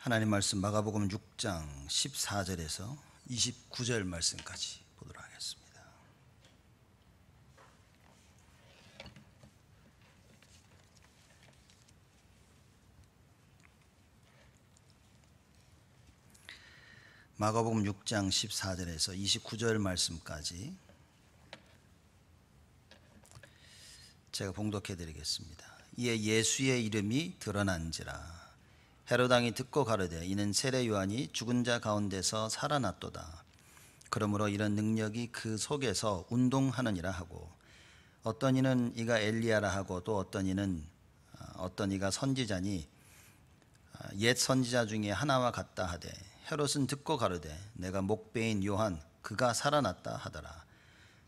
하나님 말씀 마가복음 6장 14절에서 29절 말씀까지 보도록 하겠습니다. 마가복음 6장 14절에서 29절 말씀까지 제가 봉독해 드리겠습니다. 이에 예수의 이름이 드러난지라. 헤롯 왕이 듣고 가로되 이는 세례 요한이 죽은 자 가운데서 살아났도다. 그러므로 이런 능력이 그 속에서 운동하느니라 하고, 어떤 이는 이가 엘리야라 하고, 또 어떤 이가 선지자니 옛 선지자 중에 하나와 같다 하되, 헤롯은 듣고 가로되 내가 목배인 요한 그가 살아났다 하더라.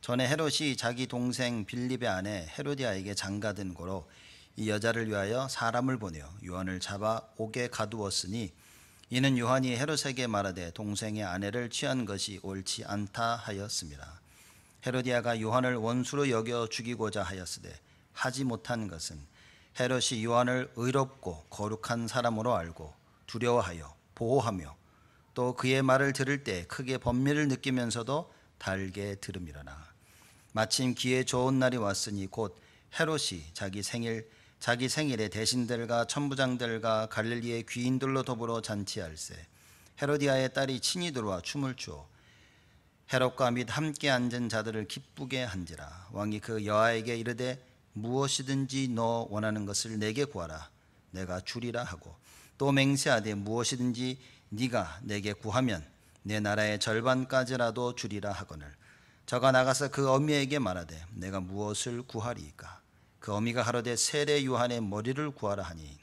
전에 헤롯이 자기 동생 빌립의 아내 헤로디아에게 장가든 고로 이 여자를 위하여 사람을 보내어 요한을 잡아 옥에 가두었으니, 이는 요한이 헤롯에게 말하되 동생의 아내를 취한 것이 옳지 않다 하였습니다. 헤로디아가 요한을 원수로 여겨 죽이고자 하였으되 하지 못한 것은 헤롯이 요한을 의롭고 거룩한 사람으로 알고 두려워하여 보호하며 또 그의 말을 들을 때 크게 번민을 느끼면서도 달게 들음이로라. 마침 기회 좋은 날이 왔으니 곧 헤롯이 자기 생일에 대신들과 천부장들과 갈릴리의 귀인들로 더불어 잔치할세. 헤로디아의 딸이 친히 들어와 춤을 추어 헤롯과 및 함께 앉은 자들을 기쁘게 한지라. 왕이 그 여아에게 이르되 무엇이든지 너 원하는 것을 내게 구하라 내가 주리라 하고, 또 맹세하되 무엇이든지 네가 내게 구하면 내 나라의 절반까지라도 주리라 하거늘. 저가 나가서 그 어미에게 말하되 내가 무엇을 구하리이까? 그 어미가 가로되 세례 요한의 머리를 구하라 하니,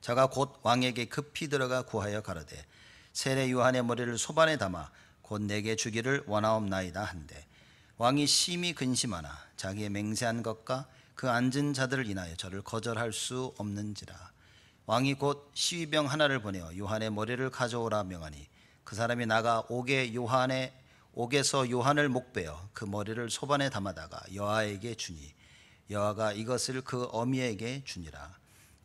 저가 곧 왕에게 급히 들어가 구하여 가로되 세례 요한의 머리를 소반에 담아 곧 내게 주기를 원하옵나이다 한데, 왕이 심히 근심하나 자기의 맹세한 것과 그 앉은 자들을 인하여 저를 거절할 수 없는지라. 왕이 곧 시위병 하나를 보내어 요한의 머리를 가져오라 명하니, 그 사람이 나가 옥에서 요한을 목베어 그 머리를 소반에 담아다가 여아에게 주니, 여아가 이것을 그 어미에게 주니라.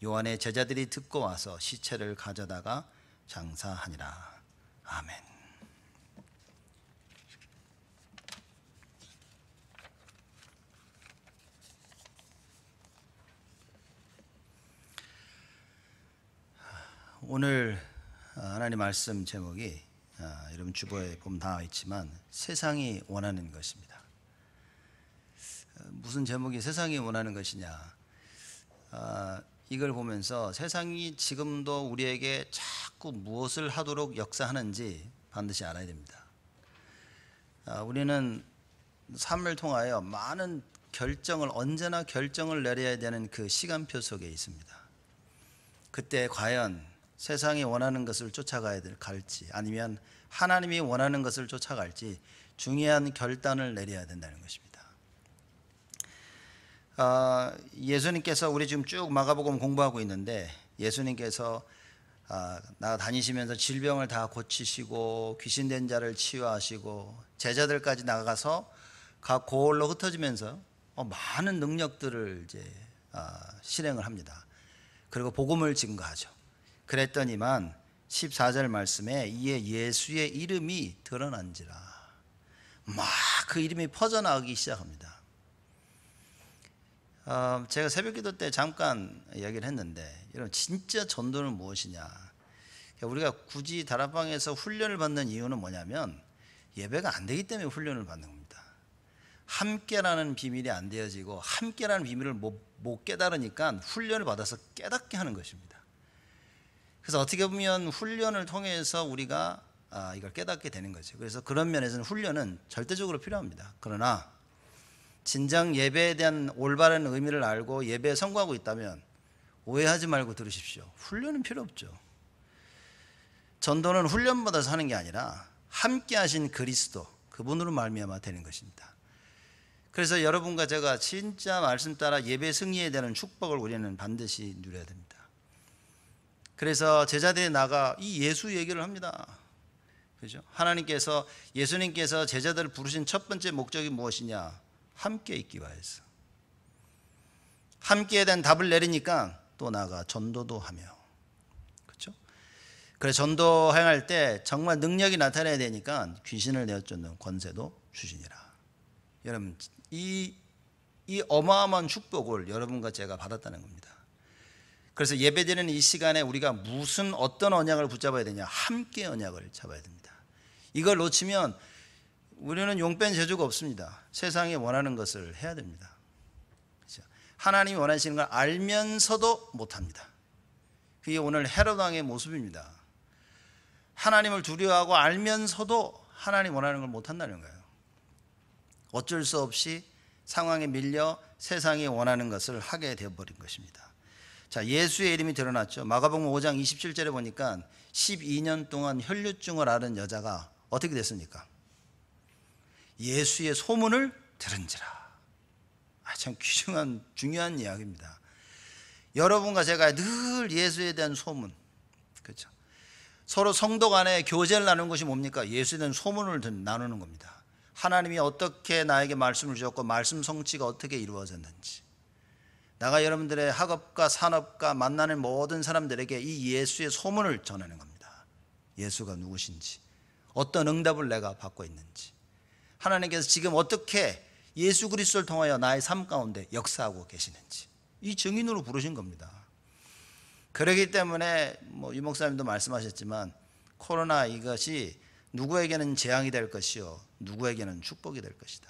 요한의 제자들이 듣고 와서 시체를 가져다가 장사하니라. 아멘. 오늘 하나님 말씀 제목이 여러분 주보에 보면 나와 있지만 세상이 원하는 것입니다. 무슨 제목이 세상이 원하는 것이냐, 이걸 보면서 세상이 지금도 우리에게 자꾸 무엇을 하도록 역사하는지 반드시 알아야 됩니다. 우리는 삶을 통하여 많은 언제나 결정을 내려야 되는 그 시간표 속에 있습니다. 그때 과연 세상이 원하는 것을 쫓아가야 갈지, 아니면 하나님이 원하는 것을 쫓아갈지 중요한 결단을 내려야 된다는 것입니다. 예수님께서, 우리 지금 쭉 마가복음 공부하고 있는데, 예수님께서 다니시면서 질병을 다 고치시고 귀신된 자를 치유하시고 제자들까지 나가서 각 고을로 흩어지면서 많은 능력들을 이제 실행을 합니다. 그리고 복음을 증거하죠. 그랬더니만 14절 말씀에 이에 예수의 이름이 드러난지라, 막 그 이름이 퍼져나가기 시작합니다. 제가 새벽기도 때 잠깐 이야기를 했는데, 여러분 진짜 전도는 무엇이냐, 우리가 굳이 다락방에서 훈련을 받는 이유는 뭐냐면 예배가 안 되기 때문에 훈련을 받는 겁니다. 함께라는 비밀이 안 되어지고 함께라는 비밀을 못 깨달으니까 훈련을 받아서 깨닫게 하는 것입니다. 그래서 어떻게 보면 훈련을 통해서 우리가 이걸 깨닫게 되는 거죠. 그래서 그런 면에서는 훈련은 절대적으로 필요합니다. 그러나 진정 예배에 대한 올바른 의미를 알고 예배에 성공하고 있다면 오해하지 말고 들으십시오. 훈련은 필요 없죠. 전도는 훈련 받아서 하는 게 아니라 함께 하신 그리스도, 그분으로 말미암아 되는 것입니다. 그래서 여러분과 제가 진짜 말씀 따라 예배 승리에 대한 축복을 우리는 반드시 누려야 됩니다. 그래서 제자들이 나가 이 예수 얘기를 합니다. 그죠? 예수님께서 제자들을 부르신 첫 번째 목적이 무엇이냐? 함께 있기 위해서. 함께에 대한 답을 내리니까 또 나가 전도도 하며, 그렇죠? 그래서 전도 행할 때 정말 능력이 나타나야 되니까 귀신을 내어쫓는 권세도 주시니라. 여러분, 이 어마어마한 축복을 여러분과 제가 받았다는 겁니다. 그래서 예배드리는 이 시간에 우리가 어떤 언약을 붙잡아야 되냐? 함께 언약을 잡아야 됩니다. 이걸 놓치면 우리는 용변 재주가 없습니다. 세상이 원하는 것을 해야 됩니다. 그렇죠? 하나님이 원하시는 걸 알면서도 못합니다. 그게 오늘 헤롯 왕의 모습입니다. 하나님을 두려워하고 알면서도 하나님 원하는 걸 못한다는 거예요. 어쩔 수 없이 상황에 밀려 세상이 원하는 것을 하게 되어버린 것입니다. 자, 예수의 이름이 드러났죠. 마가복음 5장 27절에 보니까 12년 동안 혈류증을 앓은 여자가 어떻게 됐습니까? 예수의 소문을 들은지라. 참 귀중한 중요한 이야기입니다. 여러분과 제가 늘 예수에 대한 소문, 그렇죠? 서로 성도 간에 교제를 나누는 것이 뭡니까? 예수에 대한 소문을 나누는 겁니다. 하나님이 어떻게 나에게 말씀을 주셨고 말씀 성취가 어떻게 이루어졌는지, 나가 여러분들의 학업과 산업과 만나는 모든 사람들에게 이 예수의 소문을 전하는 겁니다. 예수가 누구신지, 어떤 응답을 내가 받고 있는지, 하나님께서 지금 어떻게 예수 그리스도를 통하여 나의 삶 가운데 역사하고 계시는지, 이 증인으로 부르신 겁니다. 그렇기 때문에 유 목사님도 말씀하셨지만 코로나 이것이 누구에게는 재앙이 될 것이요 누구에게는 축복이 될 것이다.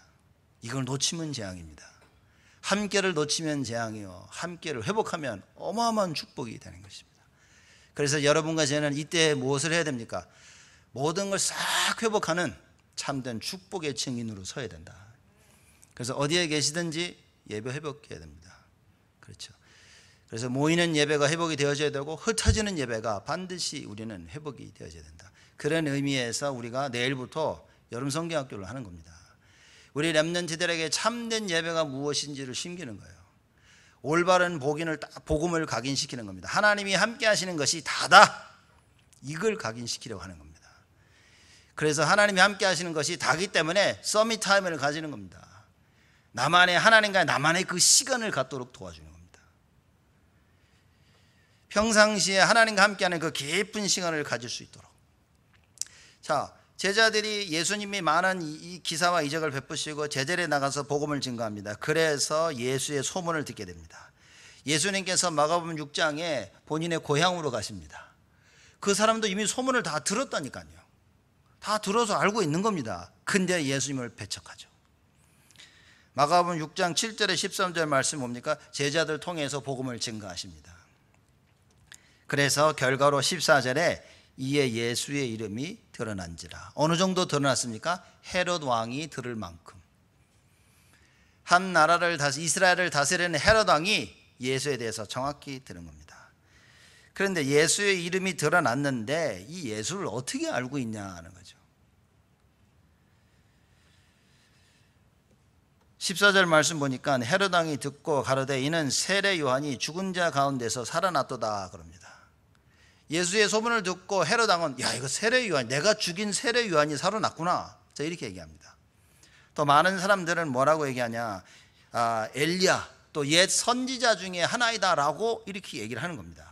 이걸 놓치면 재앙입니다. 함께를 놓치면 재앙이요 함께를 회복하면 어마어마한 축복이 되는 것입니다. 그래서 여러분과 저는 이때 무엇을 해야 됩니까? 모든 걸 싹 회복하는 참된 축복의 증인으로 서야 된다. 그래서 어디에 계시든지 예배 회복해야 됩니다. 그렇죠. 그래서 모이는 예배가 회복이 되어져야 되고 흩어지는 예배가 반드시 우리는 회복이 되어져야 된다. 그런 의미에서 우리가 내일부터 여름 성경학교를 하는 겁니다. 우리 렘넌트들에게 참된 예배가 무엇인지를 심기는 거예요. 올바른 복음을 각인시키는 겁니다. 하나님이 함께 하시는 것이 다다, 이걸 각인시키려고 하는 겁니다. 그래서 하나님이 함께 하시는 것이 다기 때문에 서밋 타임을 가지는 겁니다. 나만의 하나님과 나만의 그 시간을 갖도록 도와주는 겁니다. 평상시에 하나님과 함께하는 그 깊은 시간을 가질 수 있도록. 자, 제자들이 예수님이 많은 이 기사와 이적을 베푸시고 제자리에 나가서 복음을 증거합니다. 그래서 예수의 소문을 듣게 됩니다. 예수님께서 마가복음 6장에 본인의 고향으로 가십니다. 그 사람도 이미 소문을 다 들었다니까요. 다 들어서 알고 있는 겁니다. 근데 예수님을 배척하죠. 마가복음 6장 7절에 13절 말씀 뭡니까? 제자들 통해서 복음을 증거하십니다. 그래서 결과로 14절에 이에 예수의 이름이 드러난지라. 어느 정도 드러났습니까? 헤롯 왕이 들을 만큼. 한 나라를 이스라엘을 다스리는 헤롯 왕이 예수에 대해서 정확히 들은 겁니다. 그런데 예수의 이름이 드러났는데 이 예수를 어떻게 알고 있냐 하는 거죠. 14절 말씀 보니까 헤롯 왕이 듣고 가로되 이는 세례 요한이 죽은 자 가운데서 살아났도다 그럽니다. 예수의 소문을 듣고 헤롯 왕은 야, 이거 세례 요한, 내가 죽인 세례 요한이 살아났구나, 자 이렇게 얘기합니다. 또 많은 사람들은 뭐라고 얘기하냐, 엘리야 또 옛 선지자 중에 하나이다 라고 이렇게 얘기를 하는 겁니다.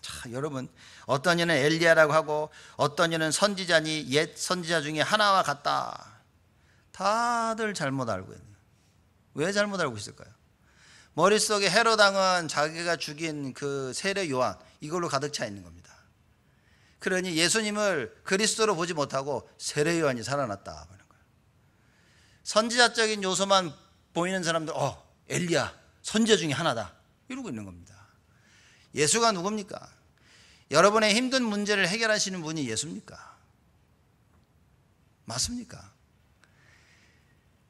자, 여러분, 어떤 이는 엘리야라고 하고 어떤 이는 선지자니 옛 선지자 중에 하나와 같다. 다들 잘못 알고 있네요. 왜 잘못 알고 있을까요? 머릿속에 헤롯 왕은 자기가 죽인 그 세례 요한 이걸로 가득 차 있는 겁니다. 그러니 예수님을 그리스도로 보지 못하고 세례 요한이 살아났다 하는 거예요. 선지자적인 요소만 보이는 사람들, 엘리야 선지자 중에 하나다 이러고 있는 겁니다. 예수가 누굽니까? 여러분의 힘든 문제를 해결하시는 분이 예수입니까? 맞습니까?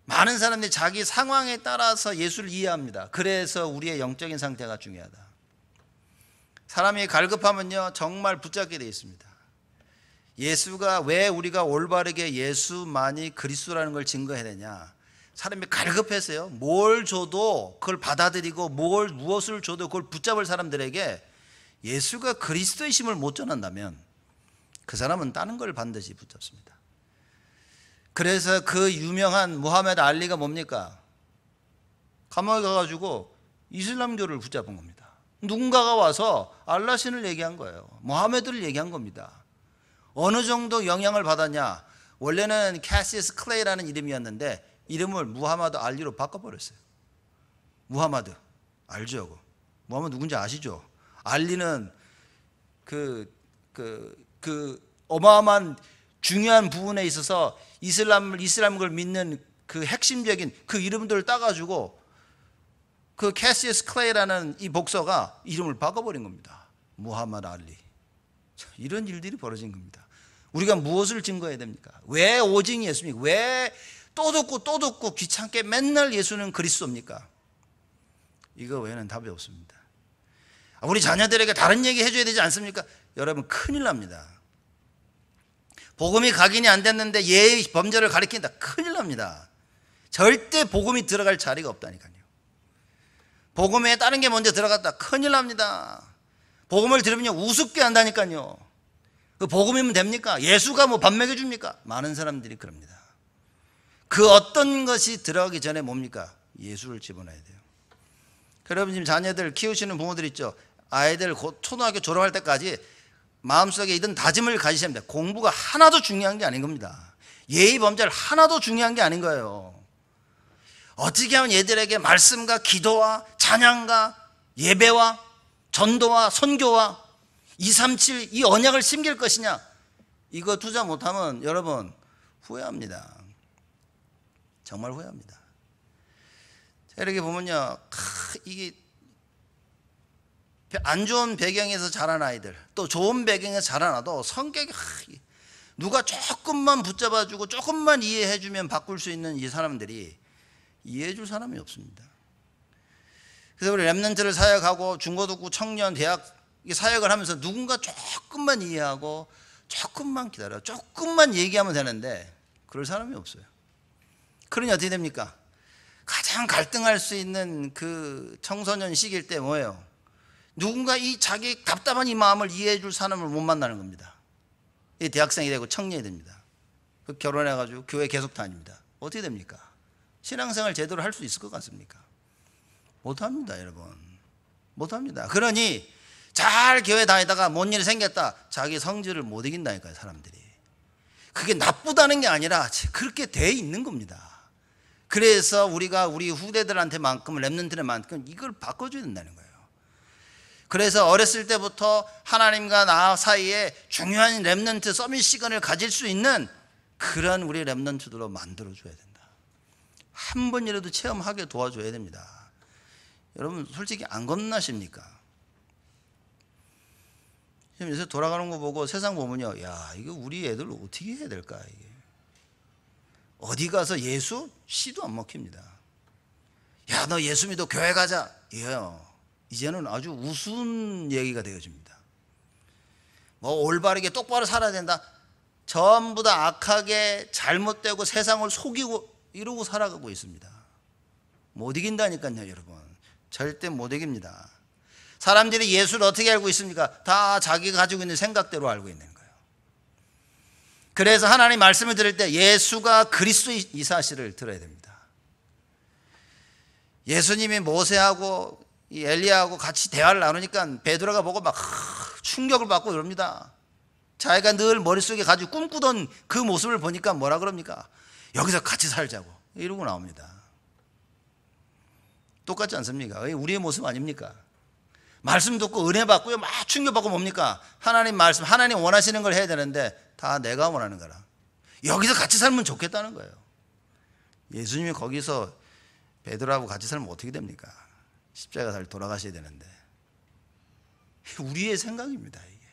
많은 사람들이 자기 상황에 따라서 예수를 이해합니다. 그래서 우리의 영적인 상태가 중요하다. 사람이 갈급하면요 정말 붙잡게 되어 있습니다. 예수가 왜 우리가 올바르게 예수만이 그리스도라는 걸 증거해야 되냐. 사람이 갈급해서요 뭘 줘도 그걸 받아들이고 무엇을 줘도 그걸 붙잡을 사람들에게 예수가 그리스도이심을 못 전한다면 그 사람은 다른 걸 반드시 붙잡습니다. 그래서 그 유명한 무하메드 알리가 뭡니까? 감옥에 가가지고 이슬람교를 붙잡은 겁니다. 누군가가 와서 알라신을 얘기한 거예요. 모하메드를 얘기한 겁니다. 어느 정도 영향을 받았냐? 원래는 캐시스 클레이라는 이름이었는데 이름을 무하마드 알리로 바꿔버렸어요. 무하마드 알죠? 무하마드 누군지 아시죠? 알리는 그 어마어마한 중요한 부분에 있어서 이슬람을 믿는 그 핵심적인 그 이름들을 따가지고 그 캐시스 클레이라는 이 복서가 이름을 바꿔버린 겁니다. 무하마드 알리. 이런 일들이 벌어진 겁니다. 우리가 무엇을 증거해야 됩니까? 왜 오직 예수입니까? 왜 또 듣고 귀찮게 맨날 예수는 그리스도입니까? 이거 외에는 답이 없습니다. 우리 자녀들에게 다른 얘기 해줘야 되지 않습니까? 여러분 큰일 납니다. 복음이 각인이 안 됐는데 예의 범죄를 가리킨다. 큰일 납니다. 절대 복음이 들어갈 자리가 없다니까요. 복음에 다른 게 먼저 들어갔다. 큰일 납니다. 복음을 들으면 우습게 한다니까요. 그 복음이면 됩니까? 예수가 뭐 밥 먹여줍니까? 많은 사람들이 그럽니다. 그 어떤 것이 들어가기 전에 뭡니까? 예수를 집어넣어야 돼요. 여러분 지금 자녀들 키우시는 부모들 있죠? 아이들 곧 초등학교 졸업할 때까지 마음속에 이런 다짐을 가지셔야 합니다. 공부가 하나도 중요한 게 아닌 겁니다. 예의 범죄를 하나도 중요한 게 아닌 거예요. 어떻게 하면 얘들에게 말씀과 기도와 찬양과 예배와 전도와 선교와 237 이 언약을 심길 것이냐? 이거 투자 못하면 여러분 후회합니다. 정말 후회합니다. 이렇게 보면요, 이게 안 좋은 배경에서 자란 아이들, 또 좋은 배경에서 자라나도 성격이 누가 조금만 붙잡아주고 조금만 이해해주면 바꿀 수 있는 이 사람들이 이해해줄 사람이 없습니다. 그래서 우리 렘넌트를 사역하고 중고등부 청년 대학 사역을 하면서 누군가 조금만 이해하고 조금만 기다려 조금만 얘기하면 되는데 그럴 사람이 없어요. 그러니 어떻게 됩니까? 가장 갈등할 수 있는 그 청소년 시기일 때 뭐예요? 누군가 이 자기 답답한 이 마음을 이해해 줄 사람을 못 만나는 겁니다. 이 대학생이 되고 청년이 됩니다. 그 결혼해가지고 교회 계속 다닙니다. 어떻게 됩니까? 신앙생활 제대로 할 수 있을 것 같습니까? 못합니다, 여러분. 못합니다. 그러니 잘 교회 다니다가 뭔 일이 생겼다. 자기 성질을 못 이긴다니까요, 사람들이. 그게 나쁘다는 게 아니라 그렇게 돼 있는 겁니다. 그래서 우리가 우리 후대들한테만큼 렘넌트들만큼 이걸 바꿔줘야 된다는 거예요. 그래서 어렸을 때부터 하나님과 나 사이에 중요한 렘넌트 서밋 시간을 가질 수 있는 그런 우리 렘넌트들로 만들어줘야 된다. 한 번이라도 체험하게 도와줘야 됩니다. 여러분 솔직히 안 겁나십니까? 지금 요새 돌아가는 거 보고 세상 보면요, 야 이거 우리 애들 어떻게 해야 될까? 이게 어디 가서 예수 씨도 안 먹힙니다. 야 너 예수 믿어 교회 가자. 이거요. 이제는 아주 우스운 얘기가 되어집니다. 뭐 올바르게 똑바로 살아야 된다. 전부 다 악하게 잘못되고 세상을 속이고 이러고 살아가고 있습니다. 못 이긴다니까요, 여러분. 절대 못 이깁니다. 사람들이 예수를 어떻게 알고 있습니까? 다 자기가 가지고 있는 생각대로 알고 있는 거예요. 그래서 하나님 말씀을 들을 때 예수가 그리스도 이 사실을 들어야 됩니다. 예수님이 모세하고 이 엘리야하고 같이 대화를 나누니까 베드로가 보고 막 충격을 받고 이럽니다. 자기가 늘 머릿속에 가지고 꿈꾸던 그 모습을 보니까 뭐라 그럽니까? 여기서 같이 살자고 이러고 나옵니다. 똑같지 않습니까? 우리의 모습 아닙니까? 말씀 듣고 은혜 받고요 막 충격받고 뭡니까? 하나님 말씀, 하나님 원하시는 걸 해야 되는데 다 내가 원하는 거라. 여기서 같이 살면 좋겠다는 거예요. 예수님이 거기서 베드로하고 같이 살면 어떻게 됩니까? 십자가 잘 돌아가셔야 되는데. 우리의 생각입니다, 이게.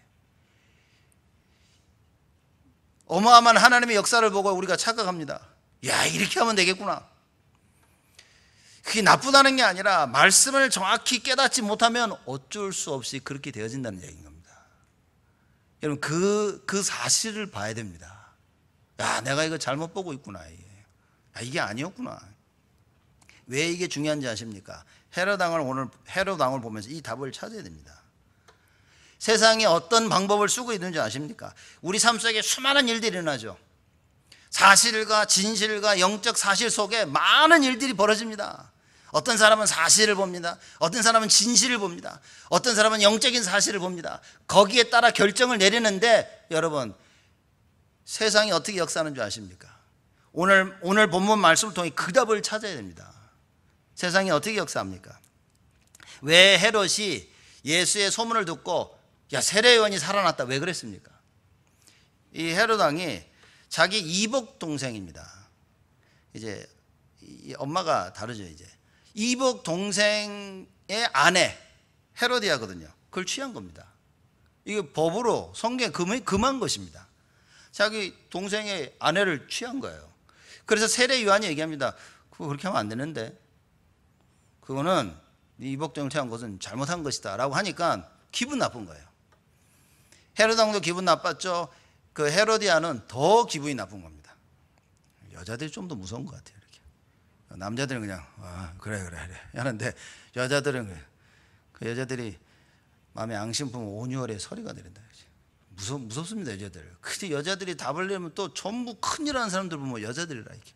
어마어마한 하나님의 역사를 보고 우리가 착각합니다. 야, 이렇게 하면 되겠구나. 그게 나쁘다는 게 아니라 말씀을 정확히 깨닫지 못하면 어쩔 수 없이 그렇게 되어진다는 얘기인 겁니다. 여러분 그 사실을 봐야 됩니다. 야, 내가 이거 잘못 보고 있구나. 이게 아니었구나. 왜 이게 중요한지 아십니까? 헤롯 왕을 보면서 이 답을 찾아야 됩니다. 세상에 어떤 방법을 쓰고 있는지 아십니까? 우리 삶 속에 수많은 일들이 일어나죠. 사실과 진실과 영적 사실 속에 많은 일들이 벌어집니다. 어떤 사람은 사실을 봅니다. 어떤 사람은 진실을 봅니다. 어떤 사람은 영적인 사실을 봅니다. 거기에 따라 결정을 내리는데 여러분, 세상이 어떻게 역사하는 줄 아십니까? 오늘 본문 말씀을 통해 그 답을 찾아야 됩니다. 세상이 어떻게 역사합니까? 왜 헤롯이 예수의 소문을 듣고 야, 세례 요한이 살아났다, 왜 그랬습니까? 이 헤롯 왕이 자기 이복 동생입니다. 이제 엄마가 다르죠. 이제 이복 동생의 아내 헤로디아거든요. 그걸 취한 겁니다. 이게 법으로 성경에 금한 것입니다. 자기 동생의 아내를 취한 거예요. 그래서 세례 요한이 얘기합니다. 그거 그렇게 하면 안 되는데, 그거는 네 이복 동생을 취한 것은 잘못한 것이다 라고 하니까 기분 나쁜 거예요. 헤롯 왕도 기분 나빴죠. 그 헤로디아는 더 기분이 나쁜 겁니다. 여자들이 좀 더 무서운 것 같아요. 이렇게 남자들은 그냥 그래 하는데, 여자들은 그 여자들이 마음에 앙심 품은 온유월의 서리가 내린다. 무섭습니다, 여자들. 근데 여자들이 답을 내면 또 전부 큰일 하는 사람들 보면 여자들이라, 이렇게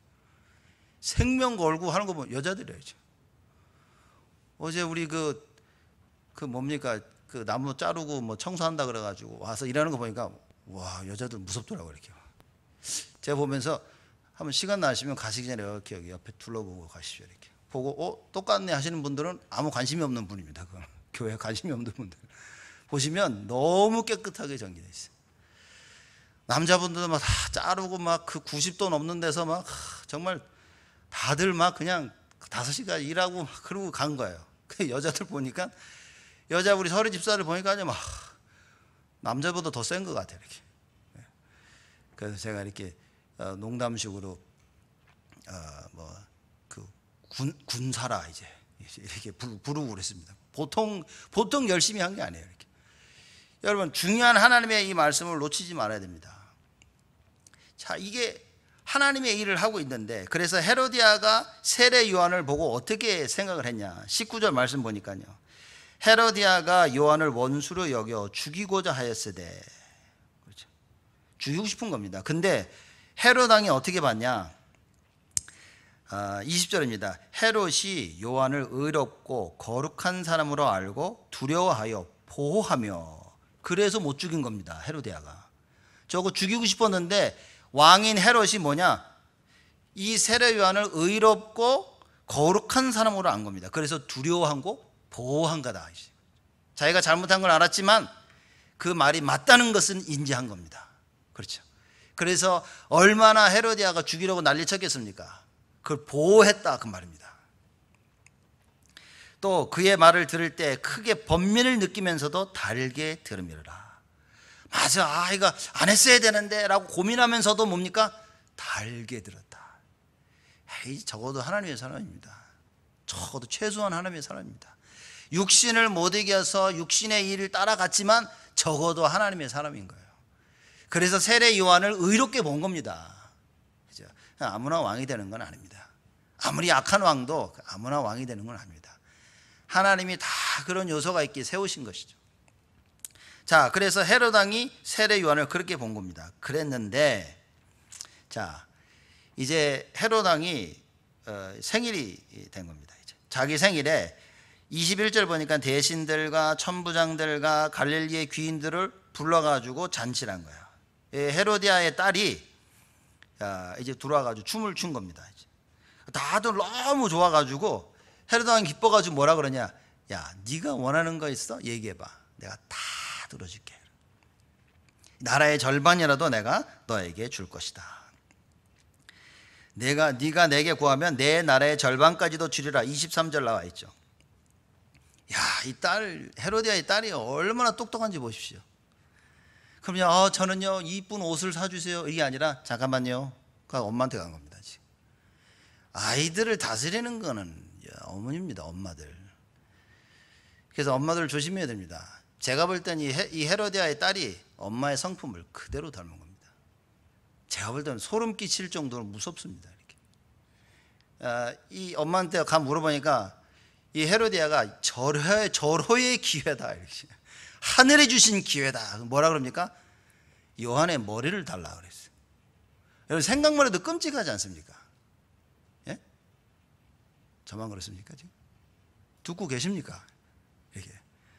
생명 걸고 하는 거 보면 여자들이라죠. 어제 우리 그 뭡니까, 그 나무 자르고 뭐 청소한다 그래가지고 와서 일하는 거 보니까 와, 여자들 무섭더라고요. 이렇게 제가 보면서 한번 시간 나시면 가시기 전에 이렇게 여기 옆에 둘러보고 가십시오. 이렇게 보고 똑같네 하시는 분들은 아무 관심이 없는 분입니다. 그건 교회에 관심이 없는 분들 보시면 너무 깨끗하게 정리되어 있어요. 남자분들도 막 다 자르고 막 그 90도 넘는 데서 막 정말 다들 막 그냥 5시간 일하고 그러고 간 거예요. 근데 여자들 보니까, 여자 우리 서리 집사를 보니까 막 남자보다 더 센 것 같아요. 이렇게. 그래서 제가 이렇게 농담식으로 군사라 이제 이렇게 부르고 그랬습니다. 보통 열심히 한 게 아니에요. 이렇게. 여러분, 중요한 하나님의 이 말씀을 놓치지 말아야 됩니다. 자, 이게 하나님의 일을 하고 있는데, 그래서 헤로디아가 세례 요한을 보고 어떻게 생각을 했냐. 19절 말씀 보니까요. 헤로디아가 요한을 원수로 여겨 죽이고자 하였으되, 그렇죠, 죽이고 싶은 겁니다. 근데 헤롯 왕이 어떻게 봤냐. 20절입니다. 헤롯이 요한을 의롭고 거룩한 사람으로 알고 두려워하여 보호하며, 그래서 못 죽인 겁니다. 헤로디아가 저거 죽이고 싶었는데, 왕인 헤롯이 뭐냐, 이 세례 요한을 의롭고 거룩한 사람으로 안 겁니다. 그래서 두려워한 거 보호한 거다. 자기가 잘못한 걸 알았지만 그 말이 맞다는 것은 인지한 겁니다. 그렇죠. 그래서 얼마나 헤로디아가 죽이려고 난리쳤겠습니까? 그걸 보호했다, 그 말입니다. 또 그의 말을 들을 때 크게 번민을 느끼면서도 달게 들으미르라. 맞아, 이거 안 했어야 되는데 라고 고민하면서도 뭡니까? 달게 들었다. 에이, 적어도 하나님의 사람입니다. 적어도 최소한 하나님의 사람입니다. 육신을 못 이겨서 육신의 일을 따라갔지만 적어도 하나님의 사람인 거예요. 그래서 세례 요한을 의롭게 본 겁니다. 그죠? 아무나 왕이 되는 건 아닙니다. 아무리 악한 왕도 아무나 왕이 되는 건 아닙니다. 하나님이 다 그런 요소가 있게 세우신 것이죠. 자, 그래서 헤롯 왕이 세례 요한을 그렇게 본 겁니다. 그랬는데, 자, 이제 헤롯 왕이 생일이 된 겁니다. 이제 자기 생일에 21절 보니까 대신들과 천부장들과 갈릴리의 귀인들을 불러가지고 잔치를 한 거야. 헤로디아의 딸이 이제 들어와가지고 춤을 춘 겁니다. 이제. 다들 너무 좋아가지고 헤롯 왕이 기뻐가지고 뭐라 그러냐. 야, 네가 원하는 거 있어? 얘기해봐. 내가 다 들어줄게. 나라의 절반이라도 내가 너에게 줄 것이다. 네가 내게 구하면 내 나라의 절반까지도 주리라. 23절 나와 있죠. 야, 이 딸, 헤로디아의 딸이 얼마나 똑똑한지 보십시오. 그럼요, 저는요 이쁜 옷을 사주세요, 이게 아니라 잠깐만요, 그 엄마한테 간 겁니다. 지금 아이들을 다스리는 거는 어머니입니다. 엄마들. 그래서 엄마들 조심해야 됩니다. 제가 볼 땐 이 헤로디아의 딸이 엄마의 성품을 그대로 닮은 겁니다. 제가 볼 때는 소름 끼칠 정도로 무섭습니다. 이렇게. 이 엄마한테 가 물어보니까 이 헤로디아가 절호의 기회다, 이렇게. 하늘에 주신 기회다. 뭐라 그럽니까? 요한의 머리를 달라 그랬어요. 여러분, 생각만 해도 끔찍하지 않습니까? 예? 저만 그렇습니까 지금? 듣고 계십니까? 이렇게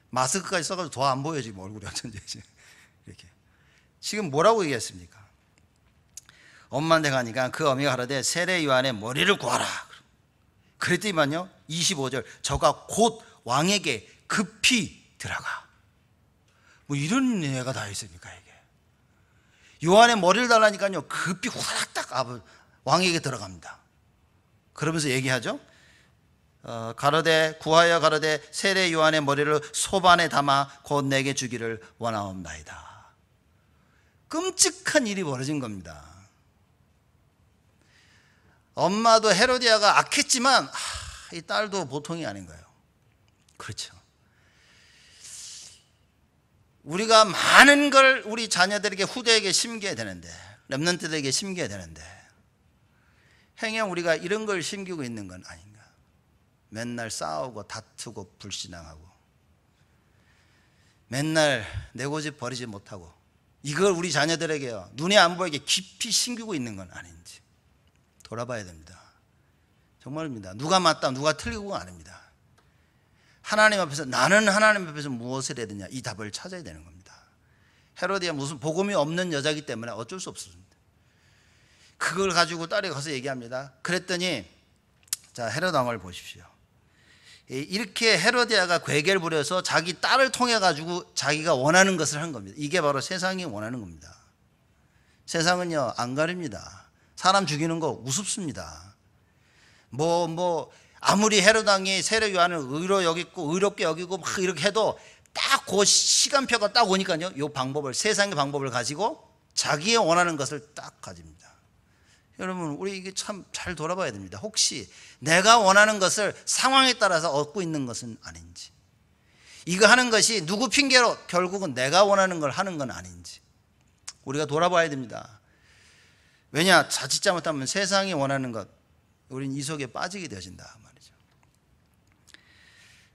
마스크까지 써가지고 더 안 보여 지금 얼굴이 어쩐지 이렇게. 지금 뭐라고 얘기했습니까? 엄마한테 가니까 그 어미가 가라되 세례 요한의 머리를 구하라. 그랬더니만요 25절 저가 곧 왕에게 급히 들어가. 뭐 이런 애가 다 있습니까 이게? 요한의 머리를 달라니까요 급히 후다닥 왕에게 들어갑니다. 그러면서 얘기하죠. 가로되 구하여 가로되 세례 요한의 머리를 소반에 담아 곧 내게 주기를 원하옵나이다. 끔찍한 일이 벌어진 겁니다. 엄마도 헤로디아가 악했지만 이 딸도 보통이 아닌 거예요. 그렇죠. 우리가 많은 걸 우리 자녀들에게 후대에게 심겨야 되는데, 렘넌트들에게 심겨야 되는데 행여 우리가 이런 걸 심기고 있는 건 아닌가. 맨날 싸우고 다투고 불신앙하고 맨날 내 고집 버리지 못하고 이걸 우리 자녀들에게요 눈에 안 보이게 깊이 심기고 있는 건 아닌지 돌아봐야 됩니다. 정말입니다. 누가 맞다 누가 틀리고가 아닙니다. 하나님 앞에서 나는 하나님 앞에서 무엇을 해야 되냐 이 답을 찾아야 되는 겁니다. 헤로디아 무슨 복음이 없는 여자이기 때문에 어쩔 수 없습니다. 그걸 가지고 딸이 가서 얘기합니다. 그랬더니 자 헤롯 왕을 보십시오. 이렇게 헤로디아가 괴계를 부려서 자기 딸을 통해 가지고 자기가 원하는 것을 한 겁니다. 이게 바로 세상이 원하는 겁니다. 세상은요 안 가립니다. 사람 죽이는 거 우습습니다. 아무리 헤롯 왕이 세례 요한을 의롭게 여기고 막 이렇게 해도 딱 그 시간표가 딱 오니까요 이 방법을 세상의 방법을 가지고 자기의 원하는 것을 딱 가집니다. 여러분 우리 이게 참 잘 돌아봐야 됩니다. 혹시 내가 원하는 것을 상황에 따라서 얻고 있는 것은 아닌지, 이거 하는 것이 누구 핑계로 결국은 내가 원하는 걸 하는 건 아닌지 우리가 돌아봐야 됩니다. 왜냐 자칫 잘못하면 세상이 원하는 것 우린 이 속에 빠지게 되어진다 말이죠.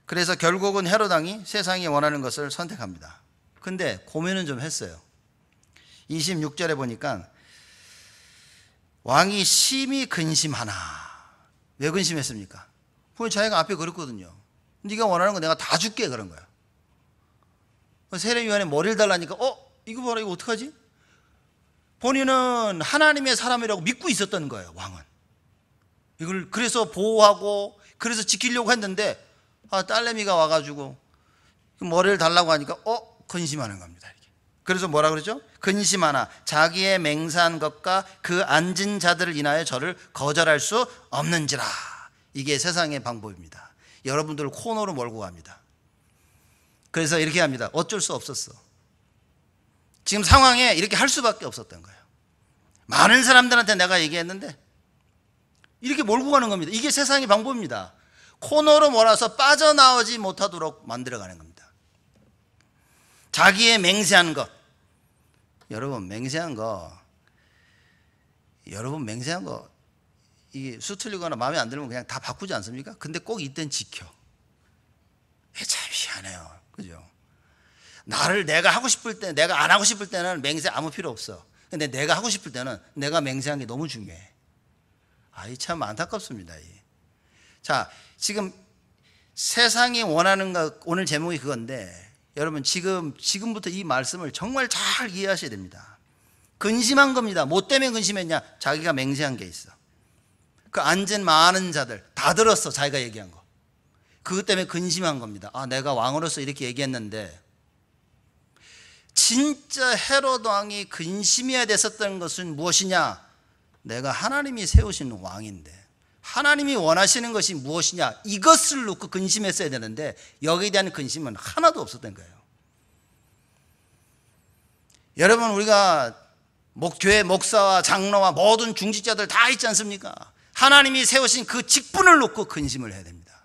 그래서 결국은 헤롯 왕이 세상이 원하는 것을 선택합니다. 근데 고민은 좀 했어요. 26절에 보니까 왕이 심히 근심하나. 왜 근심했습니까? 자기가 앞에 그랬거든요. 네가 원하는 거 내가 다 줄게 그런 거야. 세례 요한의 머리를 달라니까 이거 봐라 이거 어떡하지? 본인은 하나님의 사람이라고 믿고 있었던 거예요. 왕은 이걸 그래서 보호하고 그래서 지키려고 했는데 딸내미가 와가지고 머리를 달라고 하니까 근심하는 겁니다. 그래서 뭐라 그러죠? 근심하나 자기의 맹세한 것과 그 앉은 자들을 인하여 저를 거절할 수 없는지라. 이게 세상의 방법입니다. 여러분들을 코너로 몰고 갑니다. 그래서 이렇게 합니다. 어쩔 수 없었어. 지금 상황에 이렇게 할 수밖에 없었던 거예요. 많은 사람들한테 내가 얘기했는데 이렇게 몰고 가는 겁니다. 이게 세상의 방법입니다. 코너로 몰아서 빠져나오지 못하도록 만들어가는 겁니다. 자기의 맹세한 것. 여러분 맹세한 거 이게 수틀리거나 마음에 안 들면 그냥 다 바꾸지 않습니까? 근데 꼭 이땐 지켜. 참 희한해요. 그죠? 내가 하고 싶을 때, 내가 안 하고 싶을 때는 맹세 아무 필요 없어. 근데 내가 하고 싶을 때는 내가 맹세한 게 너무 중요해. 참 안타깝습니다. 자, 지금 세상이 원하는 것, 오늘 제목이 그건데 여러분 지금부터 이 말씀을 정말 잘 이해하셔야 됩니다. 근심한 겁니다. 뭐 때문에 근심했냐? 자기가 맹세한 게 있어. 그 앉은 많은 자들 다 들었어. 자기가 얘기한 거. 그것 때문에 근심한 겁니다. 내가 왕으로서 이렇게 얘기했는데. 진짜 헤롯 왕이 근심해야 됐었던 것은 무엇이냐? 내가 하나님이 세우신 왕인데 하나님이 원하시는 것이 무엇이냐? 이것을 놓고 근심했어야 되는데 여기에 대한 근심은 하나도 없었던 거예요. 여러분 우리가 교회 목사와 장로와 모든 중직자들 다 있지 않습니까? 하나님이 세우신 그 직분을 놓고 근심을 해야 됩니다.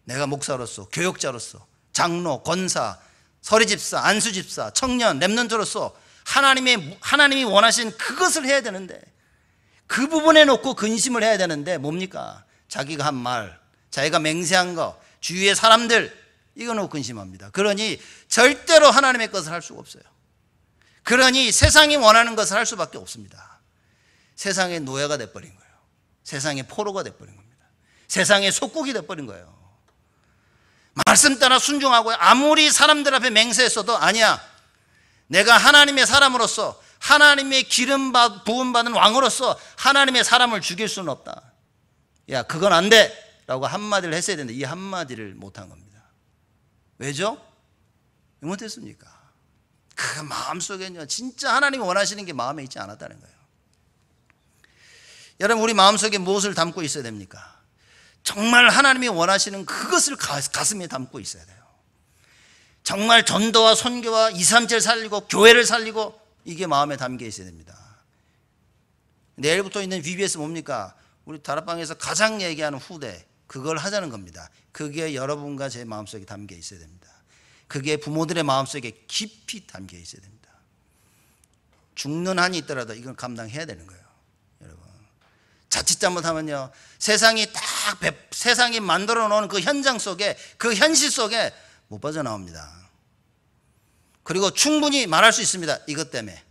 내가 목사로서, 교역자로서, 장로, 권사, 서리집사, 안수집사, 청년, 렘넌트로서 하나님이 원하신 그것을 해야 되는데 그 부분에 놓고 근심을 해야 되는데 뭡니까? 자기가 한 말, 자기가 맹세한 거, 주위의 사람들 이거 놓고 근심합니다. 그러니 절대로 하나님의 것을 할 수가 없어요. 그러니 세상이 원하는 것을 할 수밖에 없습니다. 세상의 노예가 돼버린 거예요. 세상의 포로가 돼버린 겁니다. 세상의 속국이 돼버린 거예요. 말씀 따라 순종하고 아무리 사람들 앞에 맹세했어도 아니야. 내가 하나님의 사람으로서 하나님의 기름 부음받은 왕으로서 하나님의 사람을 죽일 수는 없다. 야, 그건 안 돼 라고 한마디를 했어야 되는데 이 한마디를 못한 겁니다. 왜죠? 왜 못했습니까? 그 마음속에는요, 진짜 하나님이 원하시는 게 마음에 있지 않았다는 거예요. 여러분, 우리 마음속에 무엇을 담고 있어야 됩니까? 정말 하나님이 원하시는 그것을 가슴에 담고 있어야 돼요. 정말 전도와 선교와 237 살리고 교회를 살리고 이게 마음에 담겨 있어야 됩니다. 내일부터 있는 VBS 뭡니까? 우리 다락방에서 가장 얘기하는 후대, 그걸 하자는 겁니다. 그게 여러분과 제 마음속에 담겨 있어야 됩니다. 그게 부모들의 마음속에 깊이 담겨 있어야 됩니다. 죽는 한이 있더라도 이걸 감당해야 되는 거예요. 여러분, 자칫 잘못하면요, 세상이 만들어 놓은 그 현장 속에, 그 현실 속에 못 빠져나옵니다. 그리고 충분히 말할 수 있습니다. 이것 때문에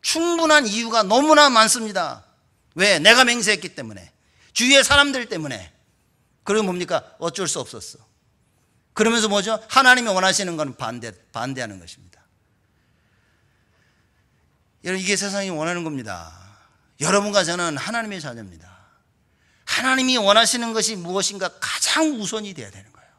충분한 이유가 너무나 많습니다. 왜? 내가 맹세했기 때문에, 주위의 사람들 때문에. 그리고 뭡니까? 어쩔 수 없었어. 그러면서 뭐죠? 하나님이 원하시는 건 반대하는 것입니다. 여러분, 이게 세상이 원하는 겁니다. 여러분과 저는 하나님의 자녀입니다. 하나님이 원하시는 것이 무엇인가 가장 우선이 돼야 되는 거예요.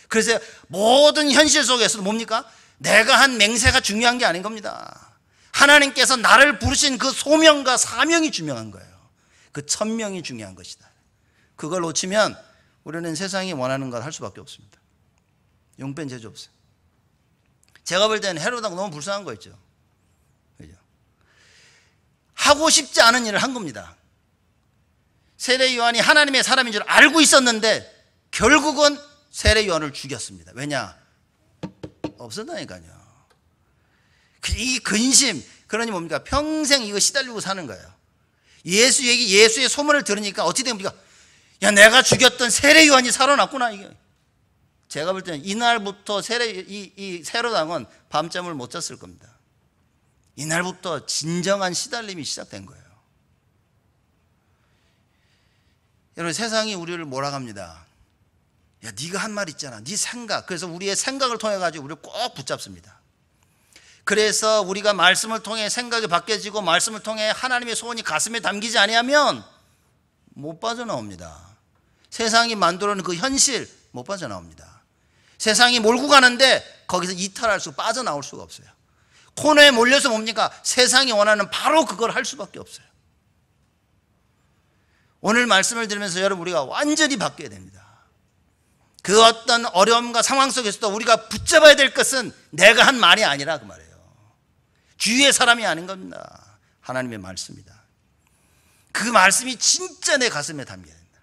그래서 모든 현실 속에서도 뭡니까? 내가 한 맹세가 중요한 게 아닌 겁니다. 하나님께서 나를 부르신 그 소명과 사명이 중요한 거예요. 그 천명이 중요한 것이다. 그걸 놓치면 우리는 세상이 원하는 걸 할 수밖에 없습니다. 용변 재주 없어요. 제가 볼 때는 헤롯 왕 너무 불쌍한 거 있죠. 그죠? 하고 싶지 않은 일을 한 겁니다. 세례 요한이 하나님의 사람인 줄 알고 있었는데 결국은 세례 요한을 죽였습니다. 왜냐? 없었다니까요. 이 근심, 그러니 뭡니까? 평생 이거 시달리고 사는 거예요. 예수의 소문을 들으니까 어찌 됩니까? 야, 내가 죽였던 세례 요한이 살아났구나. 이게 제가 볼 때는 이날부터 이 세로당은 밤잠을 못 잤을 겁니다. 이날부터 진정한 시달림이 시작된 거예요. 여러분, 세상이 우리를 몰아갑니다. 야, 네가 한 말 있잖아. 네 생각. 그래서 우리의 생각을 통해 가지고 우리를 꼭 붙잡습니다. 그래서 우리가 말씀을 통해 생각이 바뀌어지고 말씀을 통해 하나님의 소원이 가슴에 담기지 아니하면 못 빠져나옵니다. 세상이 만들어 놓은 그 현실 못 빠져나옵니다. 세상이 몰고 가는데 거기서 이탈할 수, 빠져나올 수가 없어요. 코너에 몰려서 뭡니까? 세상이 원하는 바로 그걸 할 수밖에 없어요. 오늘 말씀을 들으면서 여러분, 우리가 완전히 바뀌어야 됩니다. 그 어떤 어려움과 상황 속에서도 우리가 붙잡아야 될 것은 내가 한 말이 아니라 그 말이에요. 주위의 사람이 아닌 겁니다. 하나님의 말씀이다. 그 말씀이 진짜 내 가슴에 담겨야 된다.